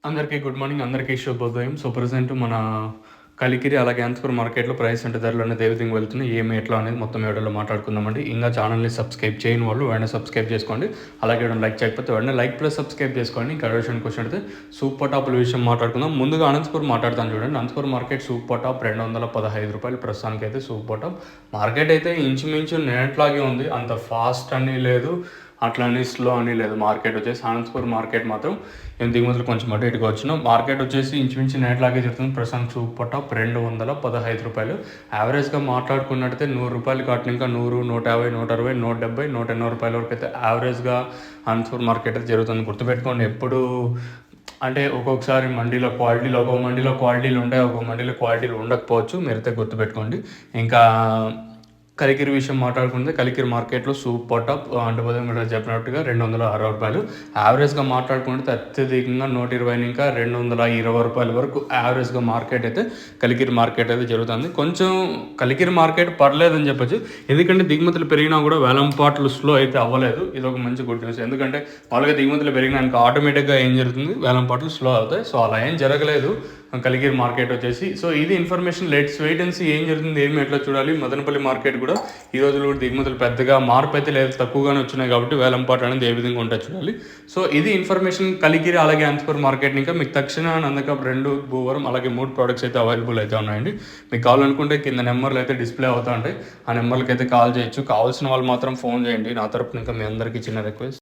అందరికీ good morning. అందరికీ శుభోదయం. సో, ప్రెజెంట్ మన కలికిరి అలాగే అనంతపురం మార్కెట్‌లో ప్రైస్ అంటే ధరలు అనేది ఏ విధంగా వెళ్తున్నాయి, ఏమి ఎట్లా అనేది మొత్తం వీడియోలో మాట్లాడుకుందామండి. ఇంకా ఛానల్‌ని సబ్స్క్రైబ్ చేయని వాళ్ళు వెంటనే సబ్స్క్రైబ్ చేసుకోండి. అలాగే వీడియోని లైక్ చేయకపోతే వెంటనే లైక్ ప్లస్ సబ్స్క్రైబ్ చేసుకోండి. ఇంకా క్వశ్చన్ అయితే సూపర్ టాప్‌ల విషయం మాట్లాడుకుందాం. ముందుగా అనంతపురం మాట్లాడతాను చూడండి. అనంతపురం మార్కెట్ సూపర్ టాప్ రూ. 215 ప్రస్తుతానికి అయితే సూపర్ టాప్. మార్కెట్ అయితే ఇంచుమించు నిన్నట్లాగే ఉంది. అంత ఫాస్ట్ అని లేదు, అట్లా అని స్లో అని లేదు. మార్కెట్ వచ్చేసి అనంతపురం మార్కెట్ మాత్రం దిగుమతులు కొంచెం అటు ఇటుగా వచ్చిన మార్కెట్ వచ్చేసి ఇంచుమించు నేట్లాగే జరుగుతుంది. ప్రస్తుతం సూపర్ టాప్ రూ. 215. యావరేజ్గా మాట్లాడుకున్నట్టయితే రూ. 100 కాటిన ఇంకా 100, 150, 160, 170, 180 వరకు అయితే యావరేజ్గా అనంతపురం మార్కెట్ అయితే జరుగుతుంది. గుర్తుపెట్టుకోండి, ఎప్పుడు అంటే ఒక్కొక్కసారి మండీలో ఒక్కొక్క మండీలో క్వాలిటీలు ఉంటాయి, ఒక్కొక్క మండీలో క్వాలిటీలు ఉండకపోవచ్చు. మీరైతే గుర్తుపెట్టుకోండి. ఇంకా కలికిరి విషయం మాట్లాడుకుంటే కలికిరి మార్కెట్లో సూపర్ టాప్ అంటే ఉదయం కూడా చెప్పినట్టుగా రూ. 260. యావరేజ్గా మాట్లాడుకుంటే అత్యధికంగా 120 ఇంకా రూ. 220 వరకు యావరేజ్గా మార్కెట్ అయితే కలికిరి మార్కెట్ అయితే జరుగుతుంది. కొంచెం కలికిరి మార్కెట్ పర్లేదని చెప్పచ్చు, ఎందుకంటే దిగుమతులు పెరిగినా కూడా వేలంపాట్లు స్లో అయితే అవ్వలేదు. ఇది ఒక మంచి గుడ్ న్యూస్. ఎందుకంటే వాళ్ళకి దిగుమతులు పెరిగినాక ఆటోమేటిక్గా ఏం జరుగుతుంది, వేలంపాట్లు స్లో అవుతాయి. సో అలా ఏం జరగలేదు కలికిరి మార్కెట్ వచ్చేసి. సో ఇది information. Let's wait and see ఏం జరుగుతుంది, ఏమి ఎట్లా చూడాలి. మదనపల్లి మార్కెట్ కూడా ఈ రోజులు కూడా దిగుమతులు పెద్దగా మార్పు అయితే లేదు, తక్కువగానే వచ్చినాయి కాబట్టి వేలంపాటు అనేది ఏ విధంగా ఉంటే చూడాలి. సో ఇది ఇన్ఫర్మేషన్ కలికిరి అలాగే అనంతపురం మార్కెట్. ఇంకా మీకు తక్షణ నందకప్ 2 భూవరం అలాగే 3 ప్రోడక్ట్స్ అయితే అవైలబుల్ అయితే ఉన్నాయండి. మీకు కావాలనుకుంటే కింద నెంబర్లు అయితే డిస్ప్లే అవుతా ఉంటాయి, ఆ నెంబర్లకి అయితే కాల్ చేయొచ్చు. కావాల్సిన వాళ్ళు మాత్రం ఫోన్ చేయండి. నా తరపున ఇంకా మీ అందరికీ చిన్న రిక్వెస్ట్.